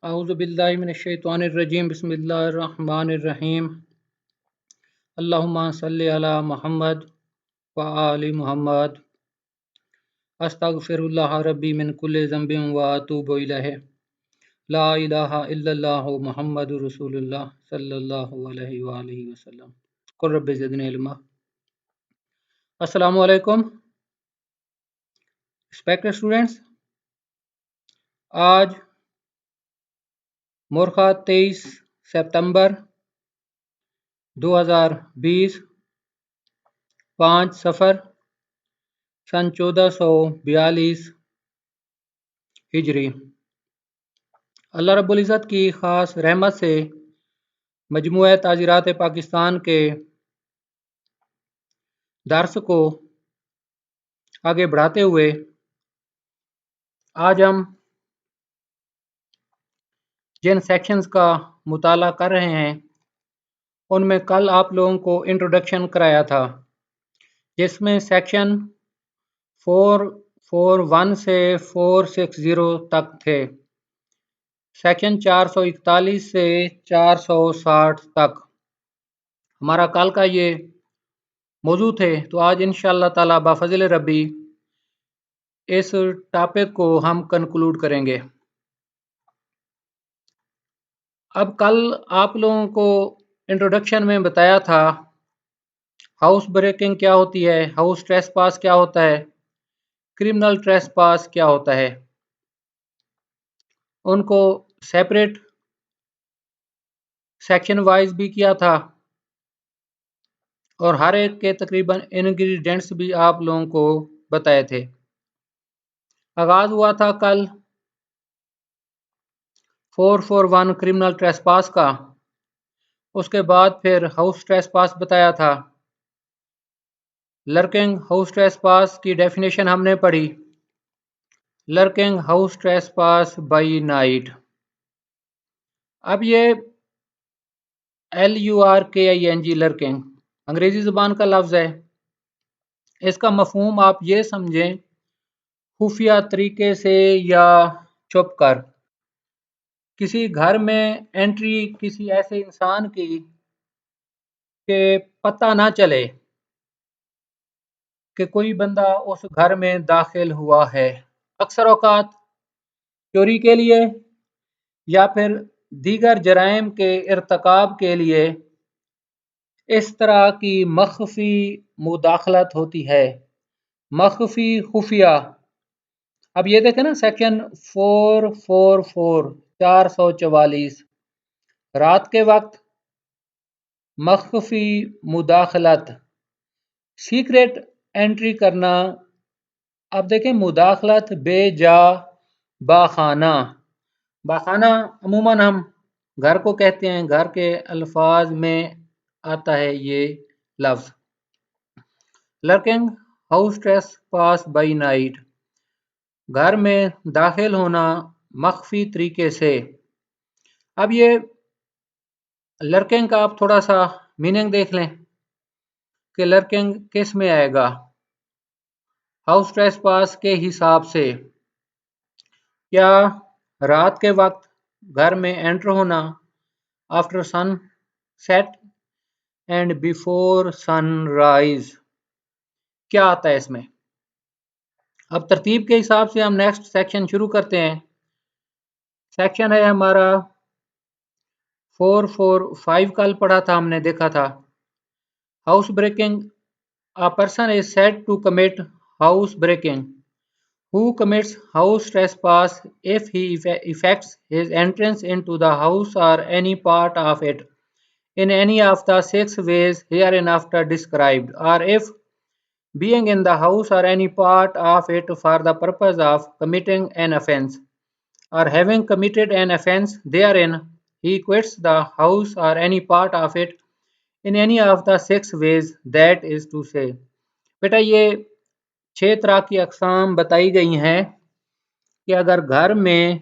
अऊज़ु बिल्लाहि मिनश्शैतानिर रजीम बिस्मिल्लाहिर रहमानिर रहीम अल्लाहुम्मा सल्लि अला मुहम्मद व आलि मुहम्मद अस्तगफिरुल्लाह रब्बी मिन कुल्लि ज़ंबिन व अतूबु इलैहि ला इलाहा इल्लल्लाहु मुहम्मदुर रसूलुल्लाह सल्लल्लाहु अलैहि व आलिहि वसल्लम कुल रब्बि ज़िदनी इल्मा। अस्सलामु अलैकुम रिस्पेक्टेड स्टूडेंट्स। आज मोरखा 23 सितंबर 2020 5 सफ़र सन 1442 हिजरी। अल्लाह रब्बुल इज़्ज़त की ख़ास रहमत से मजमूआ ताज़ीरात पाकिस्तान के दर्स को आगे बढ़ाते हुए आज हम जिन सेक्शंस का मुताला कर रहे हैं उनमें कल आप लोगों को इंट्रोडक्शन कराया था, जिसमें सेक्शन 441 से 460 तक थे, सेक्शन 441 से 460 तक हमारा कल का ये मौजू थे। तो आज इंशाअल्लाह ताला बाफज़िल रब्बी इस टॉपिक को हम कंक्लूड करेंगे। अब कल आप लोगों को इंट्रोडक्शन में बताया था हाउस ब्रेकिंग क्या होती है, हाउस ट्रेसपास क्या होता है, क्रिमिनल ट्रेसपास क्या होता है। उनको सेपरेट सेक्शन वाइज भी किया था और हर एक के तकरीबन इंग्रेडिएंट्स भी आप लोगों को बताए थे। आगाज हुआ था कल 441 क्रिमिनल ट्रेसपास का, उसके बाद फिर हाउस ट्रेसपास बताया था। लर्किंग हाउस ट्रेसपास की डेफिनेशन हमने पढ़ी, lurking house trespass by night. अब ये LURKING लर्किंग अंग्रेजी ज़बान का लफ्ज़ है। इसका मफहूम आप ये समझें खुफिया तरीके से या छुप कर किसी घर में एंट्री किसी ऐसे इंसान की के पता ना चले कि कोई बंदा उस घर में दाखिल हुआ है, अक्सर औकात चोरी के लिए या फिर दीगर जराइम के इर्तकाब के लिए इस तरह की मख्फी मुदाखलत होती है, मख्फी खुफिया। अब ये देखें ना सेक्शन 444 444 रात के वक्त मख्फी मुदाखलत सीक्रेट एंट्री करना। अब देखें मुदाखलत बेजा बाखाना, बाखाना अमूमन हम घर को कहते हैं, घर के अल्फाज में आता है ये लफ्ज़। Lurking house trespass by night, घर में दाखिल होना मख्फी तरीके से। अब ये लर्किंग का आप थोड़ा सा मीनिंग देख लें कि लर्किंग किस में आएगा। हाउस ट्रेसपास के हिसाब से क्या रात के वक्त घर में एंटर होना after sunset and before sunrise, क्या आता है इसमें। अब तरतीब के हिसाब से हम नेक्स्ट सेक्शन शुरू करते हैं। सेक्शन है हमारा 445, कल पढ़ा था हमने, देखा था house breaking. A person is said to commit house breaking who commits house trespass if he effects his entrance into the house or any part of it in any of the 6 ways hereinafter described, or if being in the house or any part of it for the purpose of committing an offence, or having committed an offence therein, he quits the house or any part of it in any of the 6 ways, that is to say। बेटा ये 6 तरह की अक़साम बताई गई हैं कि अगर घर में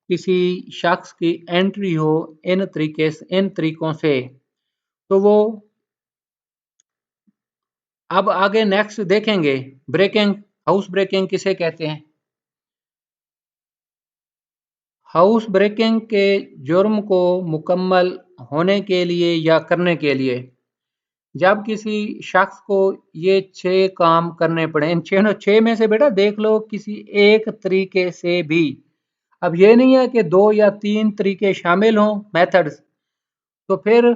किसी शख्स की एंट्री हो इन तरीकों से तो वो, अब आगे नेक्स्ट देखेंगे ब्रेकिंग, हाउस ब्रेकिंग किसे कहते हैं। हाउस ब्रेकिंग के जुर्म को मुकम्मल होने के लिए या करने के लिए जब किसी शख्स को ये 6 काम करने पड़े, इन छह में से बेटा देख लो किसी एक तरीके से भी, अब ये नहीं है कि 2 या 3 तरीके शामिल हों मेथड्स, तो फिर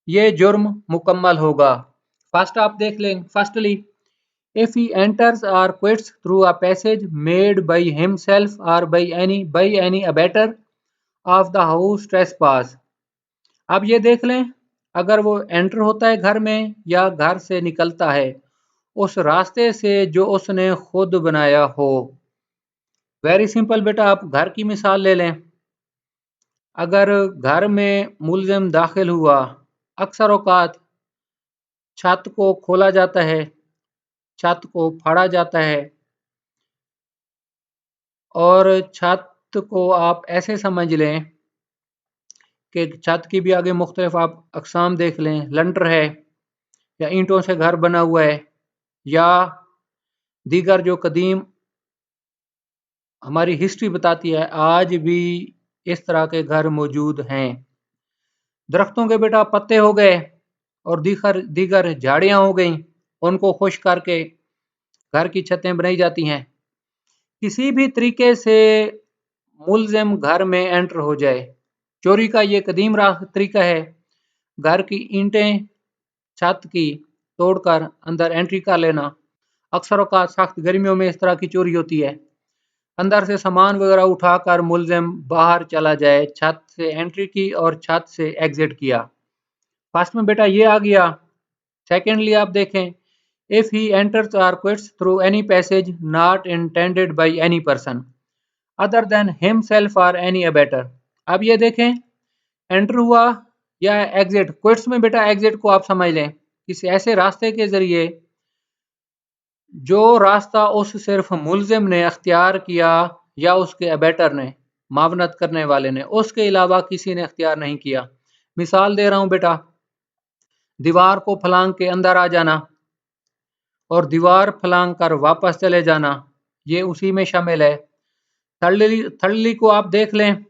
ये जुर्म मुकम्मल होगा। फर्स्ट आप देख लें, firstly if he enters or quits through a passage made by himself or by any abettor of the house trespass। अब ये देख लें, अगर वो एंटर होता है घर में या घर से निकलता है उस रास्ते से जो उसने खुद बनाया हो। वेरी सिंपल बेटा, आप घर की मिसाल ले लें। अगर घर में मुलजिम दाखिल हुआ, अक्सर औकात छत को खोला जाता है, छत को फाड़ा जाता है, और छत को आप ऐसे समझ लें कि छत की भी आगे मुख्तलिफ आप अकसाम देख लें, लंटर है या ईंटों से घर बना हुआ है या दीगर जो कदीम हमारी हिस्ट्री बताती है आज भी इस तरह के घर मौजूद हैं। दरख्तों के बेटा पत्ते हो गए और दीगर दीगर झाड़ियां हो गई, उनको खुश करके घर की छतें बनाई जाती हैं। किसी भी तरीके से मुलजिम घर में एंटर हो जाए, चोरी का ये कदीम तरीका है, घर की ईंटें छत की तोड़कर अंदर एंट्री कर लेना। अक्सर औकात सख्त गर्मियों में इस तरह की चोरी होती है, अंदर से सामान वगैरह उठाकर मुलजिम बाहर चला जाए, छत से एंट्री की और छत से एग्जिट किया। फर्स्ट में बेटा ये आ गया। सेकेंडली आप देखें, इफ ही एंटर्स और quits through any passage not intended by any person other than himself और एनी अबेटर। अब ये देखें, एंटर हुआ या एग्जिट। क्विट्स में बेटा एग्जिट को आप समझ लें किसी ऐसे रास्ते के जरिए जो रास्ता उस सिर्फ मुलजिम ने अख्तियार किया या उसके अबेटर ने, मावनत करने वाले ने, उसके अलावा किसी ने अख्तियार नहीं किया। मिसाल दे रहा हूं बेटा, दीवार को फलांग के अंदर आ जाना और दीवार फलांग कर वापस चले जाना, ये उसी में शामिल है। थर्डली को आप देख लें,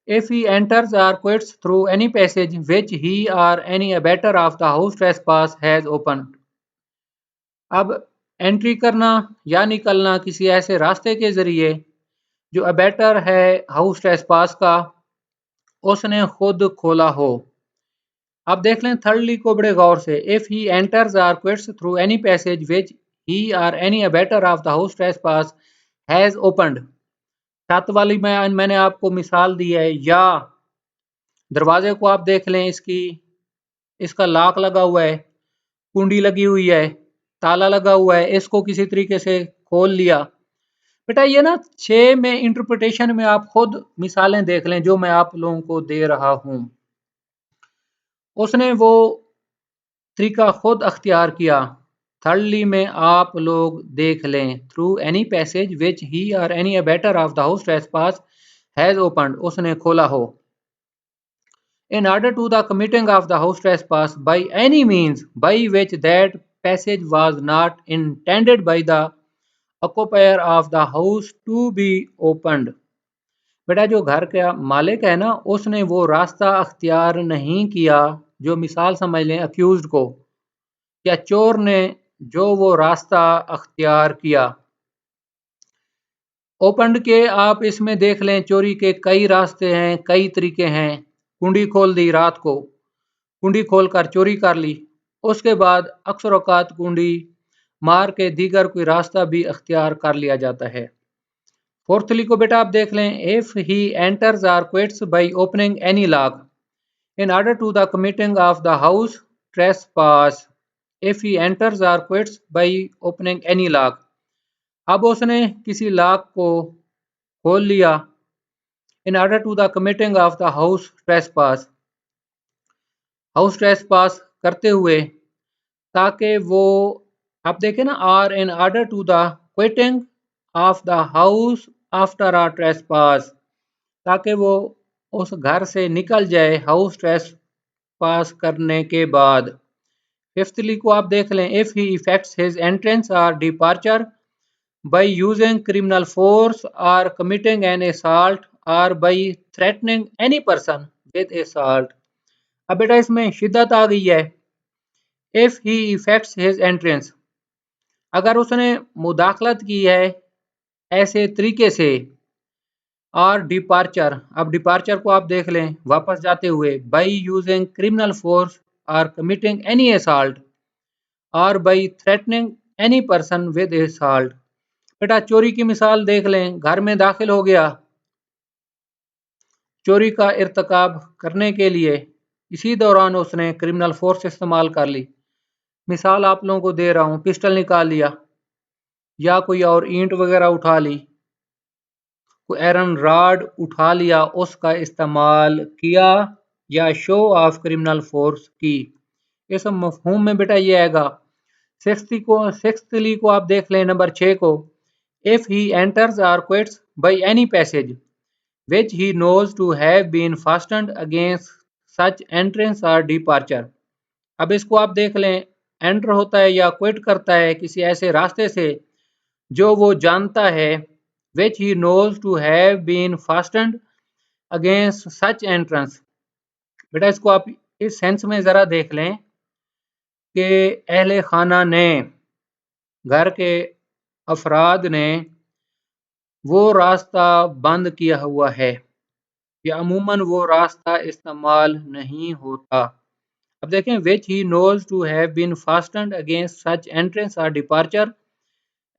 if he enters or quits through any passage which he or any abettor of the house trespass has opened। अब एंट्री करना या निकलना किसी ऐसे रास्ते के जरिए जो अबेटर है हाउस ट्रेसपास का, उसने खुद खोला हो। अब देख लें थर्डली को बड़े गौर से, इफ ही एंटर्स और quits through any passage which he और any abettor of the house trespass has opened. छत वाली मैंने आपको मिसाल दी है, या दरवाजे को आप देख लें, इसका लॉक लगा हुआ है, कुंडी लगी हुई है, ताला लगा हुआ है, इसको किसी तरीके से खोल लिया। बेटा ये ना 6 में इंटरप्रिटेशन में आप खुद मिसालें देख लें जो मैं आप लोगों को दे रहा हूं, उसने वो तरीका खुद अख्तियार किया। थर्डली में आप लोग देख लें, through any passage which he और any abettor of the house trespass has opened, उसने खोला हो। in order to the committing of the house trespass by any means by which that passage was not intended by the occupier of the house to be opened। बेटा जो घर का मालिक है ना, उसने वो रास्ता अख्तियार नहीं किया, जो मिसाल समझ लें अक्यूज्ड को या चोर ने जो वो रास्ता अख्तियार किया। ओपनड के आप इसमें देख लें, चोरी के कई रास्ते हैं, कई तरीके हैं। कुंडी खोल दी रात को, कुंडी खोलकर चोरी कर ली, उसके बाद अक्सर औकात कुंडी मार के दीगर कोई रास्ता भी अख्तियार कर लिया जाता है। फोर्थली को बेटा आप देख लें, इफ ही एंटर्स और quits by opening any lock in order to the committing of the house trespass. If he enters और quits by opening any lock, अब उसने किसी लॉक को खोल लिया in order to the committing of the house trespass, house trespass करते हुए, ताकि वो आप देखें ना, or in order to the quitting of the house after a trespass, ताकि वो उस घर से निकल जाए हाउस ट्रेसपास करने के बाद। फिफ्थली को आप देख लें, if he effects his entrance और departure by using criminal force or committing an assault or by threatening any person with assault। अब बेटा इसमें शिद्दत आ गई है। If he effects his entrance, अगर उसने मुदाखलत की है ऐसे तरीके से। और डिपार्चर, अब डिपार्चर को आप देख लें, वापस जाते हुए, बाई यूजिंग क्रिमिनल फोर्स और कमिटिंग एनी असॉल्ट और by threatening any person with assault. बेटा चोरी की मिसाल देख लें, घर में दाखिल हो गया, चोरी का इर्तकाब करने के लिए इसी दौरान उसने क्रिमिनल फोर्स इस्तेमाल कर ली। मिसाल आप लोगों को दे रहा हूँ, पिस्टल निकाल लिया या कोई और ईंट वगैरह उठा ली, कोई आयरन रॉड उठा लिया, उसका इस्तेमाल किया या शो ऑफ क्रिमिनल फोर्स की। इस मफहूम में बेटा ये आएगा। सिक्सथली को आप देख लें, नंबर 6 को, इफ ही एंटर्स और quits by any passage which he knows to have been fastened against such entrance or departure। अब इसको आप देख लें, एंटर होता है या क्विट करता है किसी ऐसे रास्ते से जो वो जानता है, which he knows to have been fastened against such entrance। बेटा इसको आप इस सेंस में ज़रा देख लें कि अहले खाना ने, घर के अफराद ने वो रास्ता बंद किया हुआ है या अमूमन वो रास्ता इस्तेमाल नहीं होता। अब देखें, which he knows to have been fastened against such entrance और departure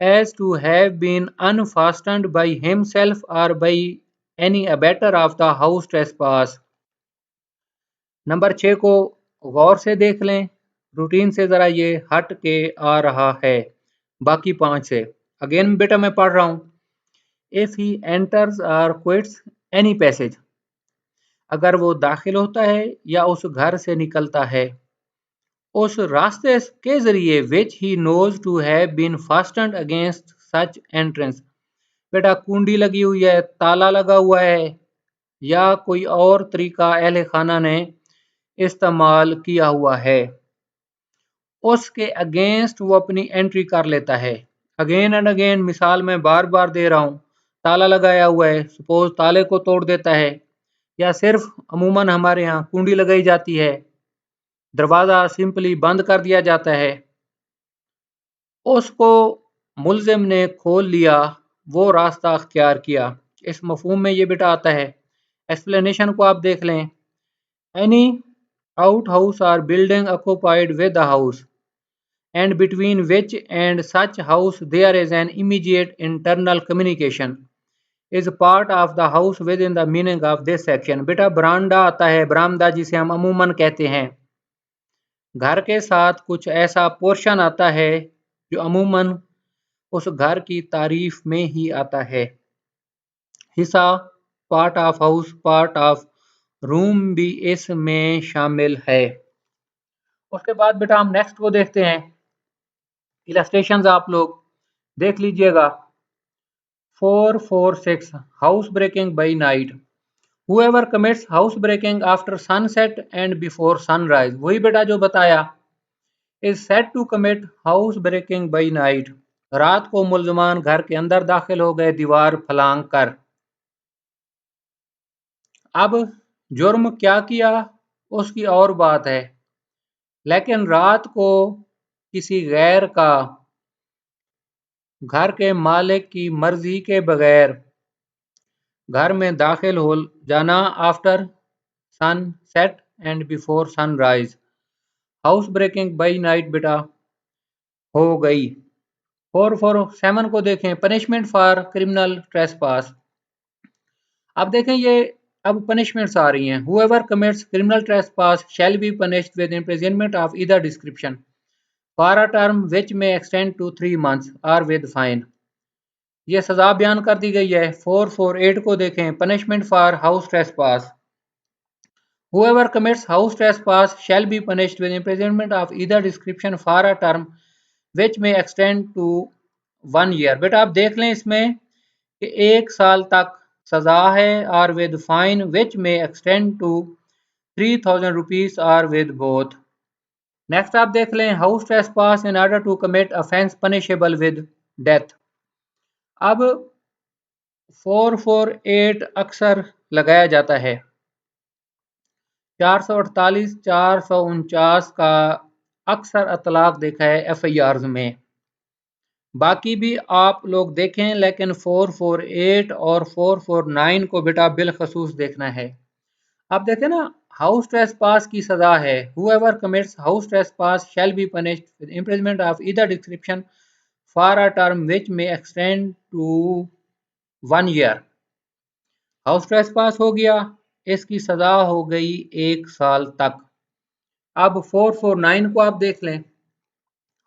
as to have been unfastened by himself और by any abettor of the house trespass. Number 6 को गौर से देख लें, रूटीन से ज़रा ये हट के आ रहा है बाकी 5 से। अगेन बेटा मैं पढ़ रहा हूँ, इफ़ ही एंटर्स और क्विट्स एनी पैसेज, अगर वो दाखिल होता है या उस घर से निकलता है उस रास्ते के जरिए which he knows to have been fastened against such entrance. बेटा कुंडी लगी हुई है, ताला लगा हुआ है या कोई और तरीका अहले खाना ने इस्तेमाल किया हुआ है, उसके अगेंस्ट वो अपनी एंट्री कर लेता है। अगेन एंड अगेन मिसाल में बार बार दे रहा हूँ, ताला लगाया हुआ है, सपोज ताले को तोड़ देता है या सिर्फ अमूमन हमारे यहाँ कुंडी लगाई जाती है, दरवाज़ा सिंपली बंद कर दिया जाता है, उसको मुलजिम ने खोल लिया, वो रास्ता अख्तियार किया। इस मफहूम में ये बेटा आता है। एक्सप्लेनेशन को आप देख लें, any outhouse or building occupied with the house and between which and such house there is an immediate internal communication is part of the house within the meaning of this section। बेटा बरामदा आता है, बरामदा जिसे हम अमूमन कहते हैं, घर के साथ कुछ ऐसा पोर्शन आता है जो अमूमन उस घर की तारीफ में ही आता है। हिस्सा, part of house, part of room भी इसमें शामिल है। उसके बाद बेटा हम नेक्स्ट को देखते हैं। इलस्ट्रेशंस आप लोग देख लीजिएगा। 446 house breaking by night, whoever commits house breaking after sunset and before sunrise, वही बेटा जो बताया, is said to commit house breaking by night. रात को मुलजमान घर के अंदर दाखिल हो गए दीवार फलांग कर। अब जुर्म क्या किया उसकी और बात है, लेकिन रात को किसी गैर का घर के मालिक की मर्जी के बगैर घर में दाखिल हो जाना after sunset and before sunrise, house breaking by night बेटा हो गई। 447 को देखें, पनिशमेंट फॉर क्रिमिनल ट्रेसपास। अब देखें ये अब पनिशमेंट्स आ रही हैं। whoever commits criminal trespass shall be punished with imprisonment of either description for a term which may extend to 3 months or with fine। ये सजा बयान कर दी गई है। 448 को देखें, punishment for house trespass. whoever commits house trespass shall be punished with imprisonment of either description for a term which may extend to 1 year। बेटा आप देख लें इसमें कि 1 साल तक सजा है और with fine which may extend to 3000 rupees और विद बोथ। नेक्स्ट आप देख लें, house trespass in order to commit offence punishable with death. अब 448 अक्सर लगाया जाता है। 448, 449 का अक्सर अतलाक देखा है FIRs में। बाकी भी आप लोग देखें, लेकिन 448 और 449 को बेटा बिलखसूस देखना है। आप देखें ना, हाउस ट्रेसपास की सजा है, whoever commits house trespass shall be punished with imprisonment of either description for a term which may extend to 1 year। House trespass हो गया, इसकी सजा हो गई 1 साल तक। अब 449 को आप देख लें,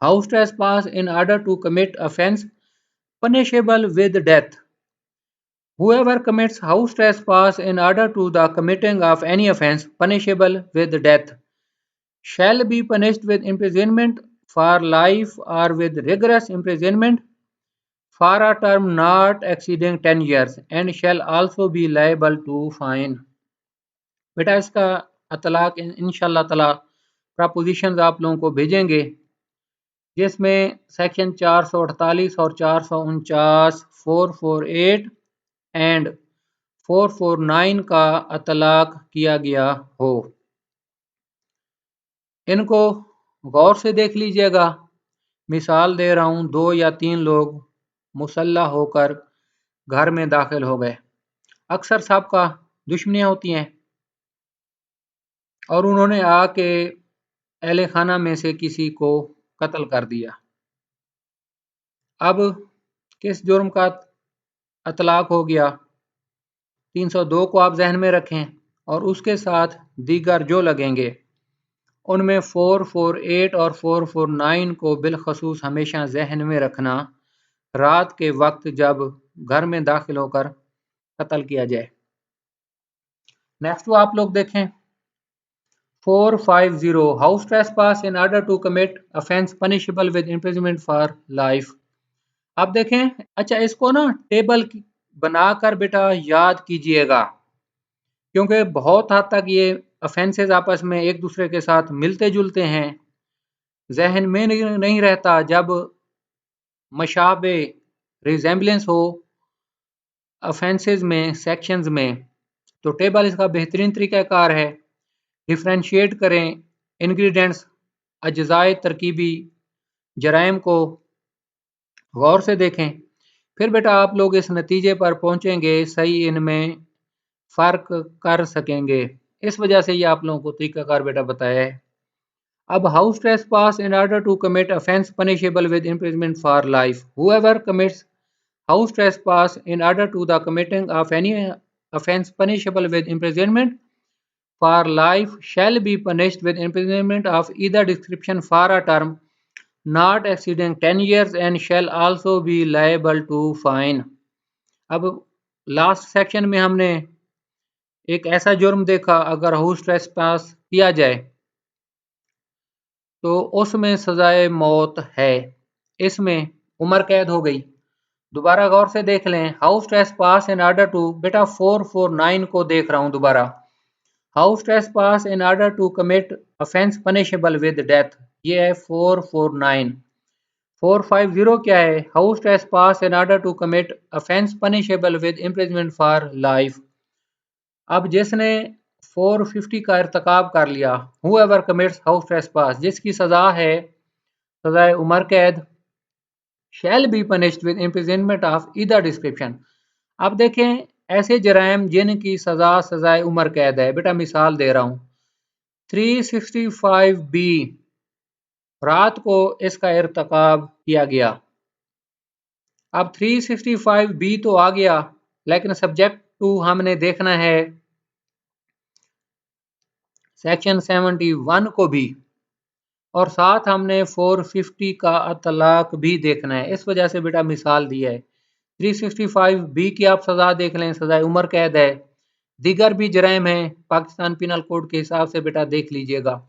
house trespass in order to commit offence punishable with death। Whoever commits house trespass in order to the committing of any offence punishable with death shall be punished with imprisonment for life or with rigorous imprisonment for a term not exceeding 10 years and shall also be liable to fine। बेटा इसका अतलाक इंशाल्लाह ताला propositions आप लोगों को भेजेंगे, जिसमें section 448 और 449, 448 एंड 449 का अतलाक किया गया हो। इनको गौर से देख लीजिएगा। मिसाल दे रहा हूँ, 2 या 3 लोग मुसल्लह होकर घर में दाखिल हो गए। अक्सर सबका दुश्मनियाँ होती हैं और उन्होंने आके अहले खाना में से किसी को कत्ल कर दिया। अब किस जुर्म का अतलाक हो गया? 302 को आप जहन में रखें और उसके साथ दीगर जो लगेंगे उनमें 448 और 449 को बिलखसूस हमेशा जहन में रखना, रात के वक्त जब घर में दाखिल होकर कत्ल किया जाए। नेक्स्ट वो आप लोग देखें, 450 house trespass in order to commit offence punishable with imprisonment for life. अब देखें, अच्छा इसको ना टेबल बनाकर बेटा याद कीजिएगा, क्योंकि बहुत हद तक ये ऑफेंसेस आपस में एक दूसरे के साथ मिलते जुलते हैं, जहन में नहीं रहता। जब मशाबे रिजेम्बलेंस हो ऑफेंसेस में, सेक्शंस में, तो टेबल इसका बेहतरीन तरीक़ाकार है। डिफ्रेंशिएट करें इंग्रेडिएंट्स, अज्जाए तरकीबी जराइम को गौर से देखें, फिर बेटा आप लोग इस नतीजे पर पहुंचेंगे, सही इनमें फ़र्क कर सकेंगे। इस वजह से ये आप लोगों को तरीक़ाकार बेटा बताया है। अब house trespass in order to commit offence punishable with imprisonment for life. Whoever commits house trespass in order to the committing of any offence punishable with imprisonment for life shall be punished with imprisonment of either description for a term not exceeding 10 years and shall also be liable to fine। अब last section में हमने एक ऐसा जुर्म देखा, अगर house trespass किया जाए तो उसमें सजाए मौत है, इसमें उम्र कैद हो गई। दोबारा गौर से देख लें, house trespass in order to, बेटा 449 को देख रहा हूं दोबारा, house trespass in order to commit offence punishable with death, ये है 449। 450 क्या है? House trespass in order to commit offence punishable with imprisonment for life. अब जिसने 450 का इर्तकाब कर लिया, हूएवर कमिट्स हाउस ट्रेसपास, जिसकी सजा है सजाए उम्र कैद, शैल be punished with imprisonment of either description. अब देखें, ऐसे जराइम जिनकी सजा सजाए उम्र कैद है, बेटा मिसाल दे रहा हूं, 365B, रात को इसका इर्तकाब किया गया। अब 365B तो आ गया, लेकिन सब्जेक्ट टू हमने देखना है सेक्शन 71 को भी, और साथ हमने 450 का अतलाक भी देखना है। इस वजह से बेटा मिसाल दी है। 365B की आप सजा देख लें, सजाए उम्र कैद है। दीगर भी जराइम हैं पाकिस्तान पिनल कोड के हिसाब से, बेटा देख लीजिएगा।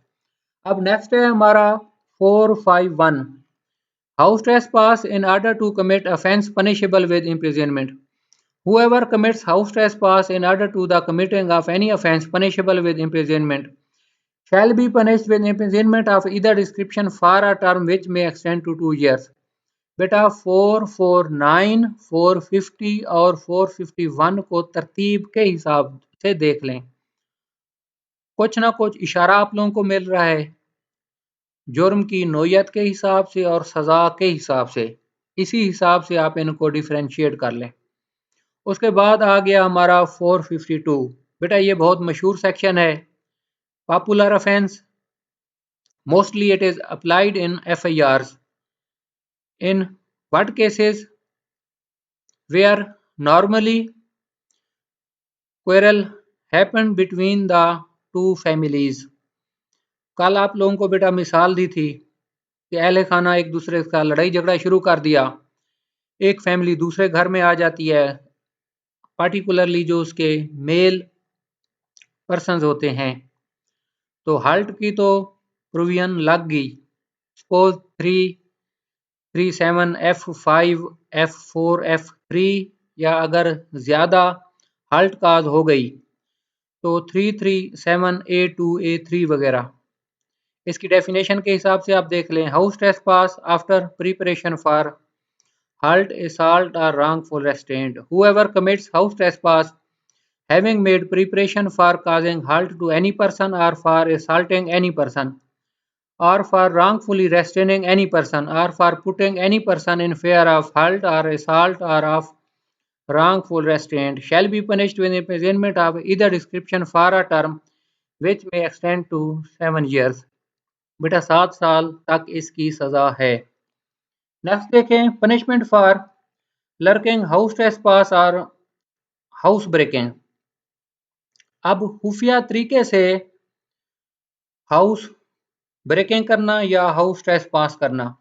अब नेक्स्ट है हमारा 451 house trespass in order to commit offence punishable with imprisonment. Whoever commits house trespass in order to the committing of any offence punishable with imprisonment shall be punished with imprisonment of either description for a term which may extend to 2 years बेटा 449, 450 और 451 को तरतीब के हिसाब से देख लें। कुछ ना कुछ इशारा आप लोगों को मिल रहा है जुर्म की नोयत के हिसाब से और सज़ा के हिसाब से। इसी हिसाब से आप इनको डिफरेंशिएट कर लें। उसके बाद आ गया हमारा 452। बेटा ये बहुत मशहूर सेक्शन है। Popular offence, mostly it is applied in FIRs in what cases where normally quarrel happened between the two families। कल आप लोगों को बेटा मिसाल दी थी कि अहले खाना एक दूसरे का लड़ाई झगड़ा शुरू कर दिया, एक फैमिली दूसरे घर में आ जाती है, पार्टिकुलरली जो उसके मेल पर्सन्स होते हैं, तो हल्ट की तो प्रोविजन लग गई। सपोज 337 F5 F4 F3 या अगर ज़्यादा हल्ट काज हो गई तो 337 A2 A3 वगैरह। इसकी डेफिनेशन के हिसाब से आप देख लें, house trespass after preparation for halt, assault or wrongful restraint। Whoever commits house trespass having made preparation for causing halt to any person or for assaulting any person or for wrongfully restraining any person or for putting any person in fear of halt or assault or of wrongful restraint shall be punished with imprisonment of either description for a term which may extend to 7 years। बेटा 7 साल तक इसकी सजा है। Next देखें, punishment for lurking house trespass और house breaking. अब खुफिया तरीके से हाउस ब्रेकिंग करना या हाउस ट्रेसपास करना।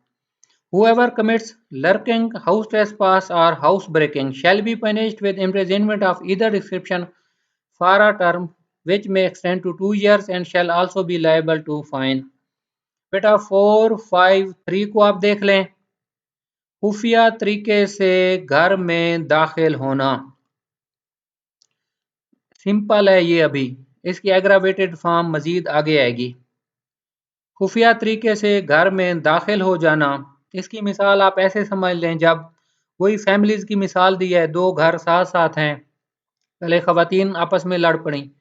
Whoever commits lurking, house trespass or house breaking shall be punished with imprisonment of either description for a term which may extend to 2 years and shall also be liable to fine। बेटा 453 को आप देख लें, खुफिया तरीके से घर में दाखिल होना। सिंपल है ये, अभी इसकी एग्रावेटेड फॉर्म मजीद आगे आएगी। खुफिया तरीके से घर में दाखिल हो जाना, इसकी मिसाल आप ऐसे समझ लें, जब वही फैमिलीज की मिसाल दी है, दो घर साथ साथ हैं, पहले खवातीन आपस में लड़ पड़ी,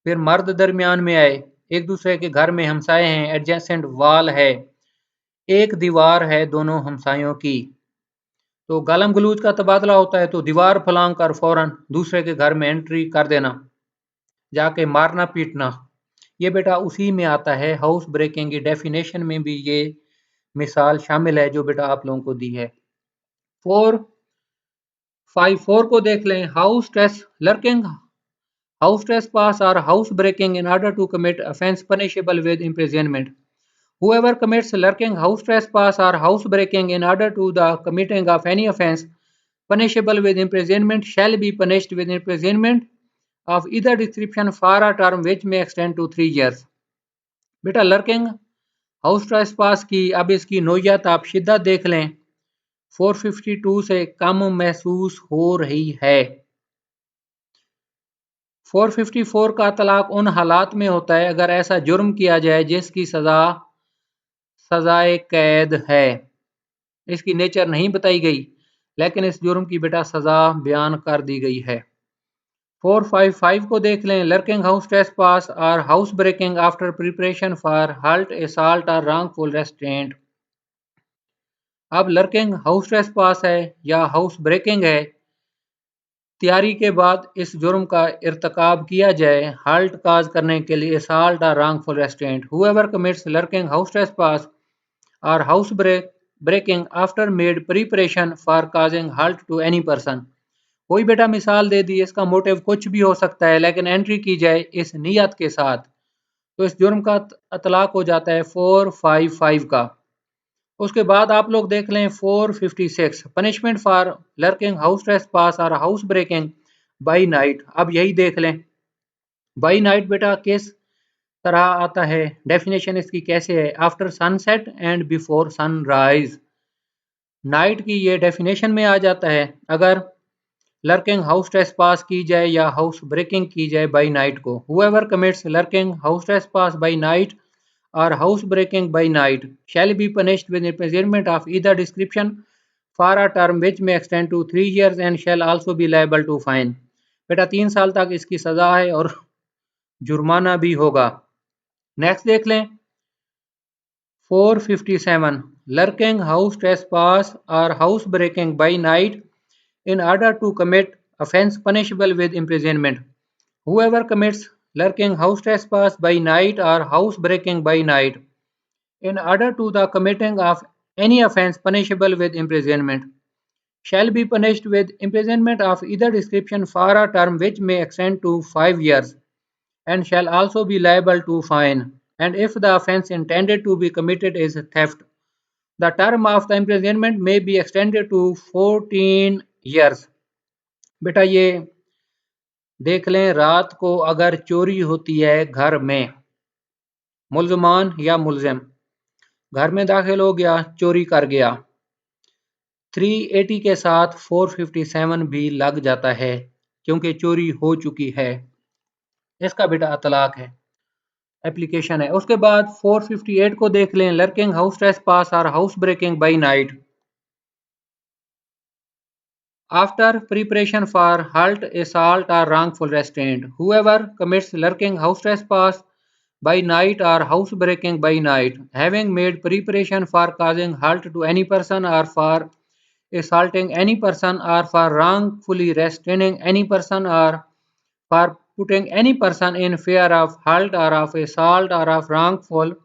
फिर मर्द दरमियान में आए, एक दूसरे के घर में हमसाए हैं, एडजेसेंट वाल है, एक दीवार है दोनों हमसायों की, तो गालम गलूज का तबादला होता है तो दीवार फलांग कर फौरन दूसरे के घर में एंट्री कर देना, जाके मारना पीटना, ये बेटा उसी में आता है। हाउस ब्रेकिंग की डेफिनेशन में भी ये मिसाल शामिल है जो बेटा आप लोगों को दी है। 454 को देख लें, house trace lurking, house trespass और house breaking in order to commit offence punishable with imprisonment। Whoever commits lurking, house trespass or house breaking in order to the committing of any offence punishable with imprisonment shall be punished with imprisonment of either description for a term which may extend to 3 years। बेटा lurking house trespass की अब इसकी नोयत आप शिद्दत देख लें, 452 से कम महसूस हो रही है। 454 का तलाक उन हालात में होता है अगर ऐसा जुर्म किया जाए जिसकी सजाए कैद है। इसकी नेचर नहीं बताई गई, लेकिन इस जुर्म की बेटा सजा बयान कर दी गई है। 455 को देख लें, लर्किंग हाउस ट्रेसपास और house breaking after preparation for hurt, assault और रॉन्गफुल रेस्ट्रेंट। अब लर्किंग हाउस ट्रेसपास है या हाउस ब्रेकिंग है, तैयारी के बाद इस जुर्म का इर्तकाब किया जाए हल्ट काज करने के लिए, असॉल्ट और wrongful restraint. Whoever commits lurking house trespass और house breaking after made preparation for causing hurt to any person. कोई बेटा मिसाल दे दी, इसका मोटिव कुछ भी हो सकता है, लेकिन एंट्री की जाए इस नियत के साथ, तो इस जुर्म का अतलाक हो जाता है 455 का। उसके बाद आप लोग देख लें 456, punishment for lurking house trespass और हाउस ब्रेकिंग बाई नाइट। अब यही देख लें, बाई नाइट बेटा किस तरह आता है, डेफिनेशन इसकी कैसे है, after sunset and before sunrise. Night की ये डेफिनेशन में आ जाता है अगर लर्किंग हाउस ट्रेसपास की जाए या हाउस ब्रेकिंग की जाए बाई नाइट को। Whoever commits lurking house trespass by night और house breaking by night shall be punished with imprisonment of either description for a term which may extend to 3 years and shall also be liable to fine। बेटा 3 साल तक इसकी सजा है और जुर्माना भी होगा। नेक्स्ट देख लें 457 lurking, house trespass or house breaking by night in order to commit offence punishable with imprisonment। Whoever commits lurking, house trespass by night or house breaking by night in order to the committing of any offence punishable with imprisonment shall be punished with imprisonment of either description for a term which may extend to 5 years and shall also be liable to fine, and if the offence intended to be committed is theft, the term of the imprisonment may be extended to 14 years। बेटा ये देख लें, रात को अगर चोरी होती है घर में, मुल्जमान या मुलजिम घर में दाखिल हो गया, चोरी कर गया, 380 के साथ 457 भी लग जाता है क्योंकि चोरी हो चुकी है। इसका बेटा तलाक है, एप्लीकेशन है। उसके बाद 458 को देख लें, लर्किंग, हाउस ट्रेसपास और house breaking by night. After preparation for hurt, assault or wrongful restraint, whoever commits lurking, house trespass by night or house breaking by night, having made preparation for causing hurt to any person or for assaulting any person or for wrongfully restraining any person or for putting any person in fear of hurt or of assault or of wrongful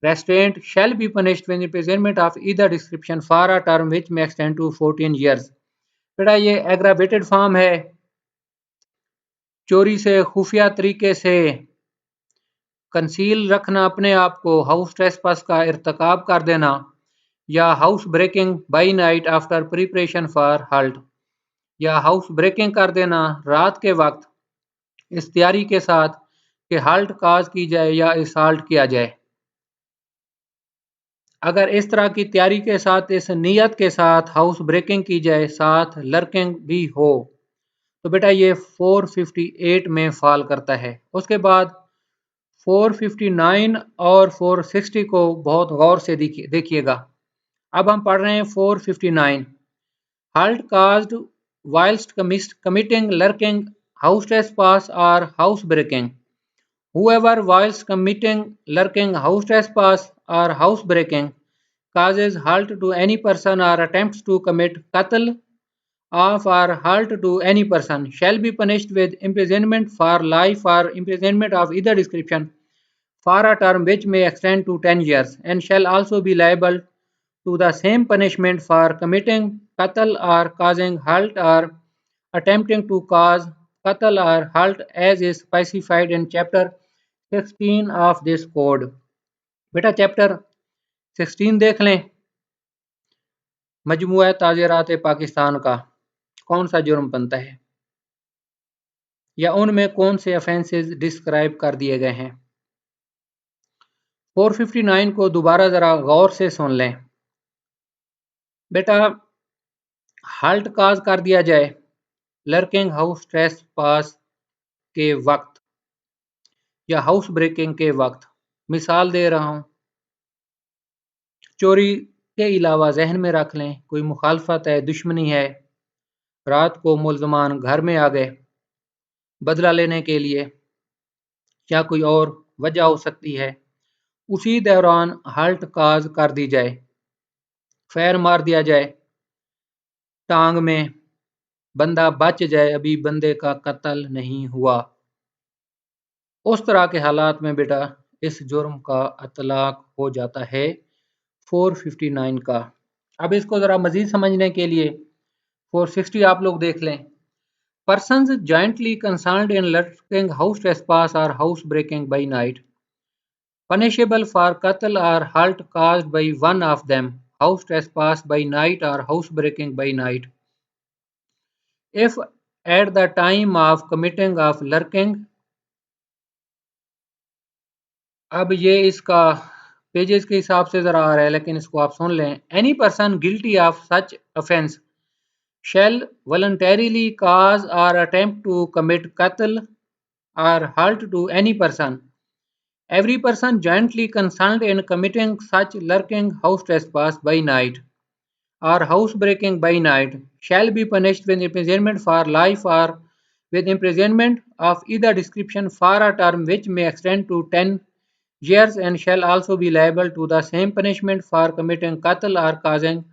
restraint shall be punished with imprisonment of either description for a term which may extend to 14 years। बेटा ये aggravated form है, चोरी से खुफिया तरीके से conceal रखना अपने आप को, हाउस ट्रेसपास का इर्तकाब कर देना, या house breaking by night after preparation for hurt, या हाउस ब्रेकिंग कर देना रात के वक्त इस तैयारी के साथ कि हल्ट काज की जाए या असॉल्ट किया जाए। अगर इस तरह की तैयारी के साथ, इस नीयत के साथ हाउस ब्रेकिंग की जाए, साथ लर्किंग भी हो, तो बेटा ये 458 में फॉल करता है। उसके बाद 459 और 460 को बहुत गौर से देखिएगा। अब हम पढ़ रहे हैं 459। Hurt caused whilst committing lurking, house trespass और house breaking. Whoever whilst committing lurking, house trespass or house breaking causes hurt to any person or attempts to commit qatl of or hurt to any person shall be punished with imprisonment for life or imprisonment of either description for a term which may extend to 10 years and shall also be liable to the same punishment for committing qatl or causing hurt or attempting to cause qatl or hurt as is specified in chapter 16 of this code. बेटा chapter 16 देख लें, मजमुआ ताज़ीरात पाकिस्तान का कौन सा जुर्म बनता है या उनमें कौन से ऑफेंसेस डिस्क्राइब कर दिए गए हैं। 459 को दोबारा ज़रा गौर से सुन लें। बेटा हल्ट काज कर दिया जाए लर्किंग, हाउस ट्रेस पास के वक्त या हाउस ब्रेकिंग के वक्त। मिसाल दे रहा हूँ, चोरी के अलावा जहन में रख लें कोई मुखालफत है, दुश्मनी है, रात को मुल्जमान घर में आ गए बदला लेने के लिए या कोई और वजह हो सकती है, उसी दौरान हल्ट काज कर दी जाए, फैर मार दिया जाए टांग में, बंदा बच जाए, अभी बंदे का कत्ल नहीं हुआ, उस तरह के हालात में बेटा इस जुर्म का इतलाक हो जाता है 459 का। अब इसको ज़रा मज़ीद समझने के लिए 460 आप लोग देख लें। Persons jointly concerned in lurking, house trespass or house breaking by night, punishable for qatl or hurt caused by one of them, house trespass by night or house breaking by night, if at the time of committing of lurking। अब ये इसका pages के हिसाब से ज़रा आ रहा है, लेकिन इसको आप सुन लें। Any person guilty of such offence shall voluntarily cause or attempt to commit qatl or hurt to any person, every person jointly concerned in committing such lurking, house trespass by night, or housebreaking by night shall be punished with imprisonment for life or with imprisonment of either description for a term which may extend to 10 years and shall also be liable to the same punishment for committing qatl or causing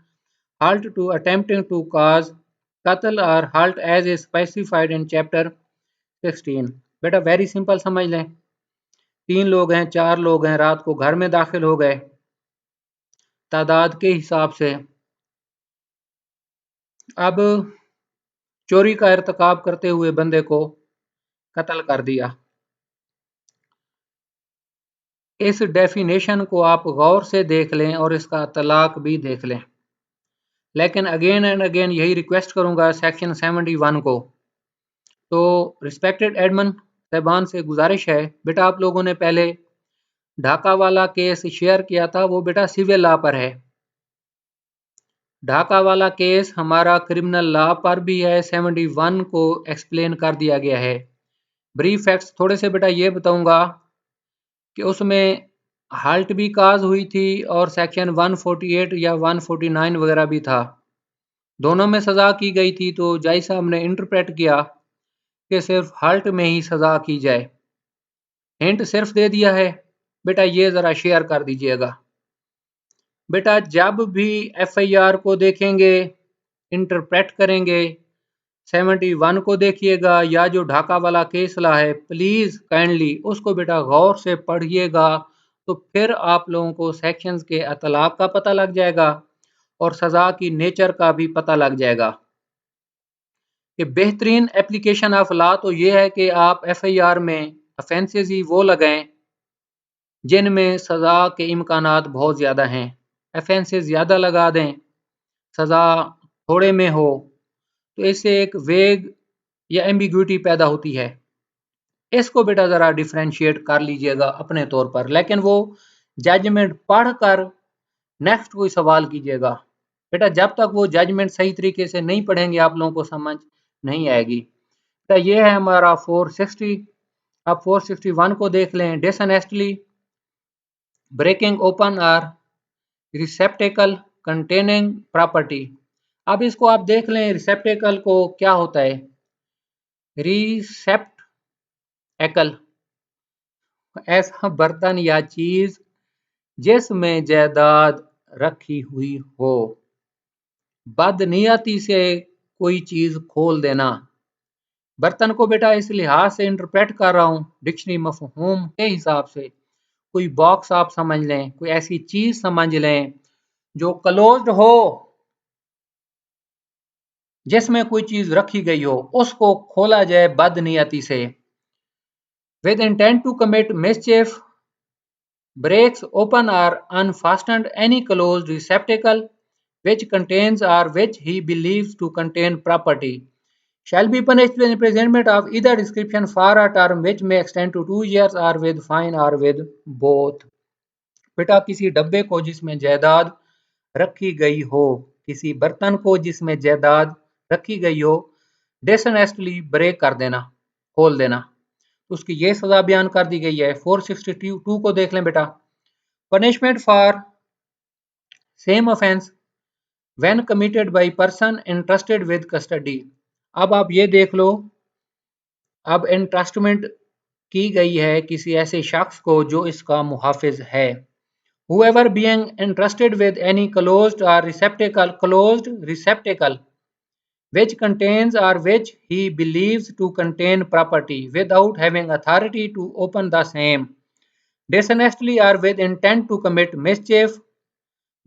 halt to attempting to cause qatl or halt as is specified in chapter 16। बेटा very simple समझ लें, 3 लोग हैं 4 लोग हैं, रात को घर में दाखिल हो गए, तादाद के हिसाब से अब चोरी का इर्तिकाब करते हुए बंदे को कत्ल कर दिया। इस डेफिनेशन को आप गौर से देख लें और इसका तलाक भी देख लें। लेकिन अगेन एंड अगेन यही रिक्वेस्ट करूंगा सेक्शन 71 को, तो रिस्पेक्टेड एडमन साहबान से गुजारिश है, बेटा आप लोगों ने पहले ढाका वाला केस शेयर किया था, वो बेटा सिविल लॉ पर है। ढाका वाला केस हमारा क्रिमिनल लॉ पर भी है, 71 को एक्सप्लेन कर दिया गया है। ब्रीफ फैक्ट्स थोड़े से बेटा ये बताऊंगा कि उसमें हाल्ट भी काज हुई थी और सेक्शन 148 या 149 वगैरह भी था, दोनों में सज़ा की गई थी। तो जज साहब ने इंटरप्रेट किया कि सिर्फ हाल्ट में ही सज़ा की जाए, हिंट सिर्फ दे दिया है। बेटा ये ज़रा शेयर कर दीजिएगा। बेटा जब भी एफआईआर को देखेंगे, इंटरप्रेट करेंगे, 71 को देखिएगा या जो ढाका वाला केस ला है, प्लीज़ काइंडली उसको बेटा गौर से पढ़िएगा, तो फिर आप लोगों को सेक्शंस के अतलाक का पता लग जाएगा और सज़ा की नेचर का भी पता लग जाएगा। कि बेहतरीन एप्लीकेशन ऑफ लॉ तो ये है कि आप एफआईआर में ऑफेंसेस ही वो लगाएं जिनमें सज़ा के इम्कानात बहुत ज़्यादा हैं। ऑफेंसेस ज़्यादा लगा दें, सज़ा थोड़े में हो, तो इससे एक वेग या एम्बिग्यूटी पैदा होती है। इसको बेटा ज़रा डिफ्रेंशिएट कर लीजिएगा अपने तौर पर, लेकिन वो जजमेंट पढ़कर नेक्स्ट कोई सवाल कीजिएगा। बेटा जब तक वो जजमेंट सही तरीके से नहीं पढ़ेंगे आप लोगों को समझ नहीं आएगी। तो ये है हमारा 460। अब 461 को देख लें, dishonestly breaking open or receptacle containing property. अब इसको आप देख लें, रिसेप्टेकल को क्या होता है। रिसेप्टेकल ऐसा बर्तन या चीज जिसमें जायदाद रखी हुई हो। बदनीयती से कोई चीज खोल देना। बर्तन को बेटा इस लिहाज से इंटरप्रेट कर रहा हूं, डिक्शनरी मफहूम के हिसाब से, कोई बॉक्स आप समझ लें, कोई ऐसी चीज समझ लें जो क्लोज्ड हो, जिसमें कोई चीज रखी गई हो, उसको खोला जाए बदनीयती से। With intent to commit mischief breaks open or unfastened any closed receptacle which contains or which he believes to contain property shall be punished with imprisonment of either description for a term which may extend to 2 years or with fine or with both। बेटा किसी डब्बे को जिसमें जायदाद रखी गई हो, किसी बर्तन को जिसमें जायदाद रखी गई हो, डिसऑनेस्टली ब्रेक कर देना, खोल देना, तो उसकी ये सजा बयान कर दी गई है। 462 को देख लें बेटा, punishment for same offense when committed by person entrusted with custody। अब आप ये देख लो, अब entrustment की गई है किसी ऐसे शख्स को जो इसका मुहाफिज है। whoever being entrusted with any closed receptacle which contains or which he believes to contain property without having authority to open the same dishonestly or with intent to commit mischief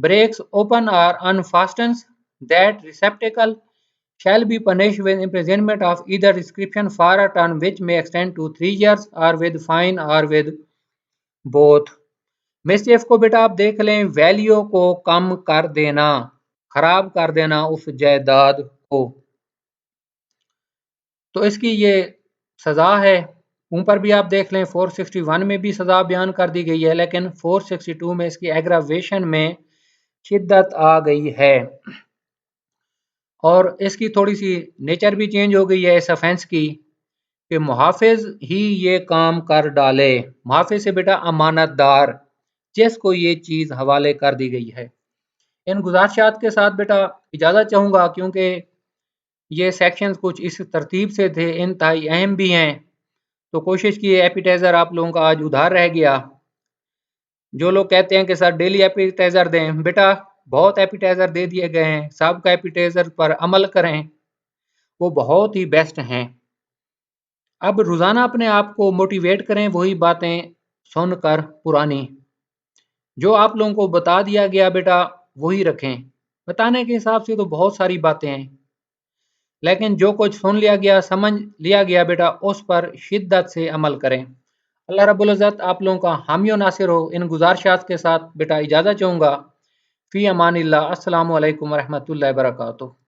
breaks open or unfastens that receptacle shall be punished with imprisonment of either description for a term which may extend to 3 years or with fine or with both। मिसचिफ को बेटा आप देख लें, value को कम कर देना, खराब कर देना उस जायदाद को, तो इसकी ये सजा है। ऊपर भी आप देख लें 461 में भी सजा बयान कर दी गई है, लेकिन 462 में इसकी एग्रावेशन में शिद्दत आ गई है और इसकी थोड़ी सी नेचर भी चेंज हो गई है इस ऑफेंस की, कि मुहाफिज ही ये काम कर डाले। मुहाफिज से बेटा अमानतदार जिसको ये चीज हवाले कर दी गई है। इन गुजारिशात के साथ बेटा इजाज़त चाहूँगा, क्योंकि ये सेक्शंस कुछ इस तरतीब से थे, इंतहाई अहम भी हैं, तो कोशिश की एपिटाइज़र आप लोगों का आज उधार रह गया। जो लोग कहते हैं कि सर डेली एपिटाइज़र दें, बेटा बहुत एपिटाइज़र दे दिए गए हैं, सब का एपिटाइज़र पर अमल करें, वो बहुत ही बेस्ट हैं। अब रोज़ाना अपने आप को मोटिवेट करें वही बातें सुनकर पुरानी। जो आप लोगों को बता दिया गया बेटा वही रखें। बताने के हिसाब से तो बहुत सारी बातें हैं, लेकिन जो कुछ सुन लिया गया, समझ लिया गया बेटा, उस पर शिद्दत से अमल करें। अल्लाह रब्बुल इज़्ज़त आप लोगों का हामी और नासिर हो। इन गुज़ारिशात के साथ बेटा इजाज़त चाहूँगा। फ़ी अमानिल्लाह। अस्सलामु अलैकुम व रहमतुल्लाहि व बरकातुहू।